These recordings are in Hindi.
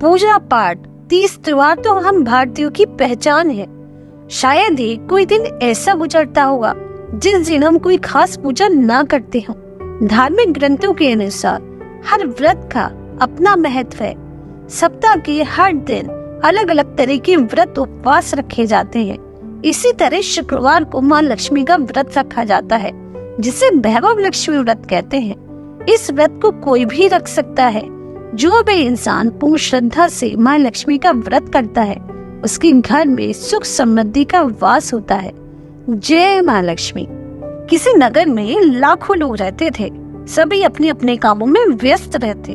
पूजा पाठ, तीज त्योहार तो हम भारतीयों की पहचान है। शायद ही कोई दिन ऐसा गुजरता होगा जिस दिन हम कोई खास पूजा ना करते हो। धार्मिक ग्रंथों के अनुसार हर व्रत का अपना महत्व है। सप्ताह के हर दिन अलग अलग तरह के व्रत उपवास रखे जाते हैं। इसी तरह शुक्रवार को माँ लक्ष्मी का व्रत रखा जाता है, जिसे भैरव लक्ष्मी व्रत कहते हैं। इस व्रत को कोई भी रख सकता है। जो भी इंसान पूर्ण श्रद्धा से माँ लक्ष्मी का व्रत करता है, उसके घर में सुख समृद्धि का वास होता है। जय माँ लक्ष्मी। किसी नगर में लाखों लोग रहते थे। सभी अपने अपने कामों में व्यस्त रहते।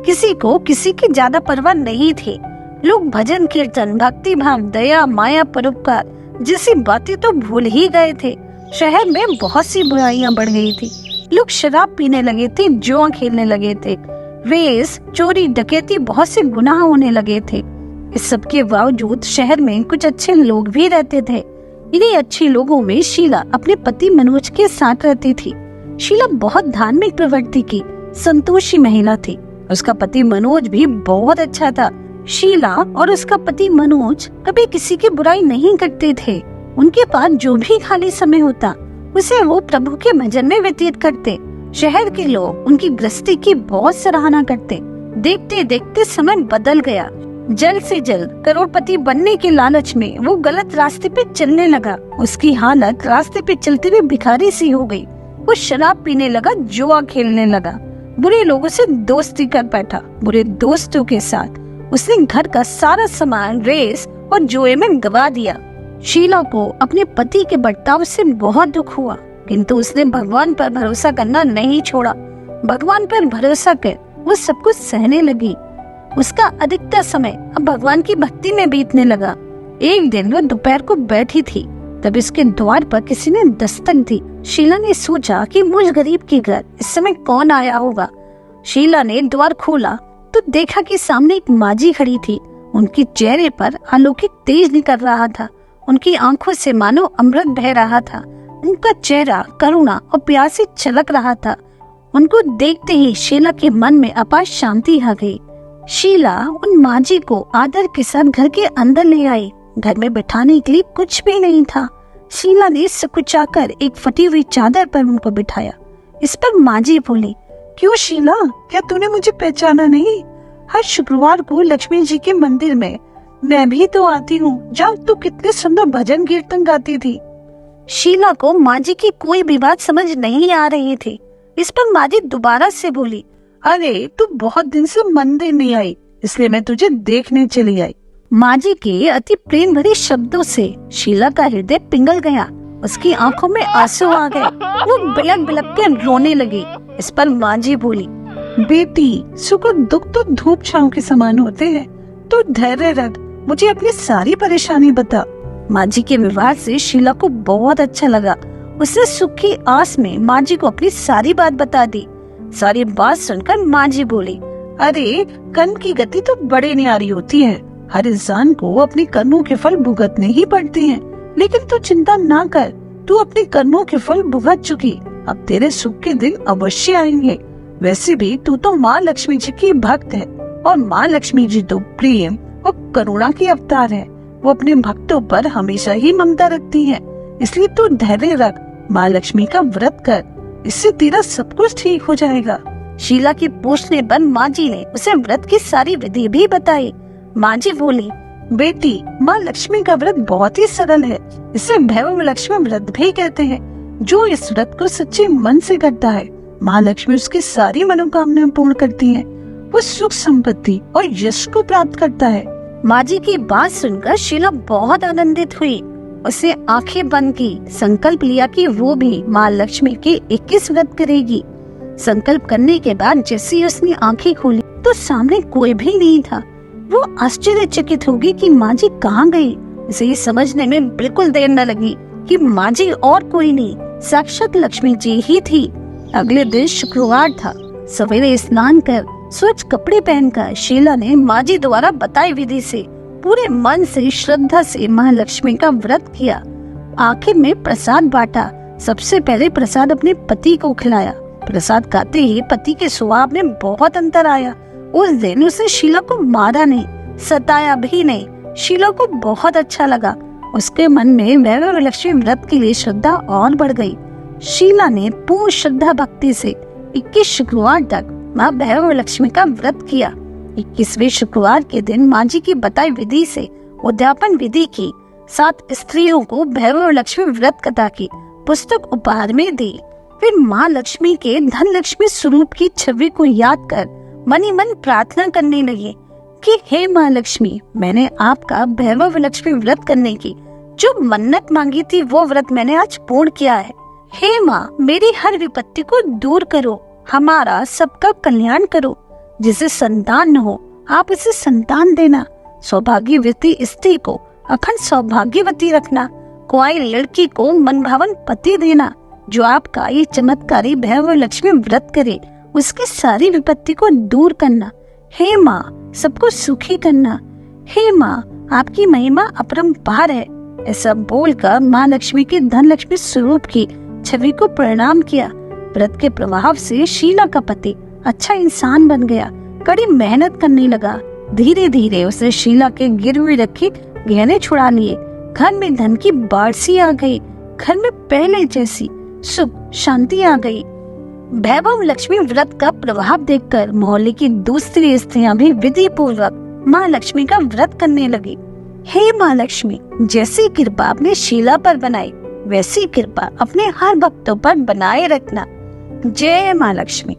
किसी को किसी की ज्यादा परवाह नहीं थी। लोग भजन कीर्तन, भक्ति भाव, दया, माया, परोपकार जैसी बातें तो भूल ही गए थे। शहर में बहुत सी बुराइयां बढ़ गई थी। लोग शराब पीने लगे थे, जुआ खेलने लगे थे, रेस, चोरी, डकैती, बहुत से गुनाह होने लगे थे। इस सब के बावजूद शहर में कुछ अच्छे लोग भी रहते थे। इन्हीं अच्छे लोगों में शीला अपने पति मनोज के साथ रहती थी। शीला बहुत धार्मिक प्रवृत्ति की संतोषी महिला थी। उसका पति मनोज भी बहुत अच्छा था। शीला और उसका पति मनोज कभी किसी की बुराई नहीं करते थे। उनके पास जो भी खाली समय होता, उसे वो प्रभु के भजन में व्यतीत करते। शहर के लोग उनकी गृहस्थी की बहुत सराहना करते। देखते देखते समय बदल गया। जल्द से जल्द करोड़पति बनने के लालच में वो गलत रास्ते पे चलने लगा। उसकी हालत रास्ते पे चलते हुए भिखारी सी हो गई। वो शराब पीने लगा, जुआ खेलने लगा, बुरे लोगों से दोस्ती कर बैठा। बुरे दोस्तों के साथ उसने घर का सारा सामान रेस और जुए में गवा दिया। शीला को अपने पति के बर्ताव से बहुत दुख हुआ, किंतु उसने भगवान पर भरोसा करना नहीं छोड़ा। भगवान पर भरोसा कर वो सब कुछ सहने लगी। उसका अधिकतर समय अब भगवान की भक्ति में बीतने लगा। एक दिन वो दोपहर को बैठी थी, तब इसके द्वार पर किसी ने दस्तक दी। शीला ने सोचा कि मुझ गरीब के घर इस समय कौन आया होगा। शीला ने द्वार खोला तो देखा कि सामने एक माजी खड़ी थी। उनके चेहरे पर अलौकिक तेज निकल रहा था। उनकी आंखों से मानो अमृत बह रहा था। उनका चेहरा करुणा और प्यार से छलक रहा था। उनको देखते ही शीला के मन में अपार शांति आ गई। शीला उन माजी को आदर के साथ घर के अंदर ले आई। घर में बिठाने के लिए कुछ भी नहीं था। शीला ने सकुचाकर एक फटी हुई चादर पर उनको बिठाया। इस पर माजी बोली, क्यों शीला, क्या तूने मुझे पहचाना नहीं? हर शुक्रवार को लक्ष्मी जी के मंदिर में मैं भी तो आती हूँ। जब तू कितने सुंदर भजन कीर्तन गाती थी। शीला को माजी की कोई भी बात समझ नहीं आ रही थी। इस पर माजी दोबारा से बोली, अरे तू बहुत दिन से मंदिर नहीं आई, इसलिए मैं तुझे देखने चली आई। माजी के अति प्रेम भरे शब्दों से शीला का हृदय पिघल गया। उसकी आंखों में आंसू आ गए। वो बिलक बिलक के रोने लगी। इस पर माजी बोली, बेटी, सुख और दुख तो धूप छांव के समान होते हैं। तो धैर्य रख, मुझे अपनी सारी परेशानी बता। माजी के व्यवहार से शीला को बहुत अच्छा लगा। उसने सुख की आस में माजी को अपनी सारी बात बता दी। सारी बात सुनकर माजी बोली, अरे कर्म की गति तो बड़े न्यारी होती है। हर इंसान को अपने कर्मों के फल भुगतने ही पड़ते हैं। लेकिन तू चिंता ना कर, तू अपने कर्मों के फल भुगत चुकी। अब तेरे सुख के दिन अवश्य आएंगे। वैसे भी तू तो माँ लक्ष्मी जी की भक्त है, और माँ लक्ष्मी जी तो प्रेम और करुणा की अवतार है। वो अपने भक्तों पर हमेशा ही ममता रखती है। इसलिए तू धैर्य रख, माँ लक्ष्मी का व्रत कर, इससे तेरा सब कुछ ठीक हो जाएगा। शीला के पूछने पर माजी ने उसे व्रत की सारी विधि भी बताई। माजी बोली, बेटी, माँ लक्ष्मी का व्रत बहुत ही सरल है। इसे भैरव लक्ष्मी व्रत भी कहते हैं। जो इस व्रत को सच्चे मन से करता है, माँ लक्ष्मी उसकी सारी मनोकामनाएं पूर्ण करती हैं। वो सुख संपत्ति और यश को प्राप्त करता है। माजी की बात सुनकर शीला बहुत आनंदित हुई। उसे आंखें बंद की, संकल्प लिया कि वो भी माँ लक्ष्मी के 21 व्रत करेगी। संकल्प करने के बाद जैसे उसने आंखें खोली तो सामने कोई भी नहीं था। वो आश्चर्यचकित होगी कि माजी कहाँ गई। उसे ये समझने में बिल्कुल देर न लगी कि माजी और कोई नहीं, साक्षात लक्ष्मी जी ही थी। अगले दिन शुक्रवार था। सवेरे स्नान कर स्वच्छ कपड़े पहनकर शीला ने माजी द्वारा बताई विधि से पूरे मन से श्रद्धा से माँ लक्ष्मी का व्रत किया। आखिर में प्रसाद बांटा। सबसे पहले प्रसाद अपने पति को खिलाया। प्रसाद खाते ही पति के स्वभाव में बहुत अंतर आया। उस दिन उसने शीला को मारा नहीं, सताया भी नहीं। शीला को बहुत अच्छा लगा। उसके मन में भैरव लक्ष्मी व्रत के लिए श्रद्धा और बढ़ गई। शीला ने पूर्ण श्रद्धा भक्ति से 21 शुक्रवार तक माँ भैरव लक्ष्मी का व्रत किया। 21वें शुक्रवार के दिन माँ जी की बताई विधि से उद्यापन विधि की। 7 स्त्रियों को भैरव लक्ष्मी व्रत कथा की पुस्तक उपहार में दी। फिर माँ लक्ष्मी के धन लक्ष्मी स्वरूप की छवि को याद कर मनी मन प्रार्थना करने लगे कि हे माँ लक्ष्मी, मैंने आपका भैरव लक्ष्मी व्रत करने की जो मन्नत मांगी थी वो व्रत मैंने आज पूर्ण किया है। हे माँ, मेरी हर विपत्ति को दूर करो, हमारा सबका कल्याण करो। जिसे संतान न हो आप इसे संतान देना। सौभाग्यवती स्त्री को अखंड सौभाग्यवती रखना। कोई लड़की को मनभावन पति देना। जो आपका ये चमत्कारी भैरव लक्ष्मी व्रत करे उसकी सारी विपत्ति को दूर करना। हे माँ, सबको सुखी करना। हे माँ, आपकी महिमा अपरंपार है। ऐसा बोलकर माँ लक्ष्मी के धन लक्ष्मी स्वरूप की छवि को प्रणाम किया। व्रत के प्रभाव से शीला का पति अच्छा इंसान बन गया। कड़ी मेहनत करने लगा। धीरे धीरे उसने शीला के गिरवी रखे गहने छुड़ा लिए। घर में धन की बारिश आ गई। घर में पहले जैसी सुख शांति आ गई। भैरव लक्ष्मी व्रत का प्रभाव देखकर मोहल्ले की दूसरी स्त्रियां भी विधि पूर्वक माँ लक्ष्मी का व्रत करने लगी। हे माँ लक्ष्मी, जैसी कृपा आपने शीला पर बनाई वैसी कृपा अपने हर भक्तों पर बनाए रखना। जय माँ लक्ष्मी।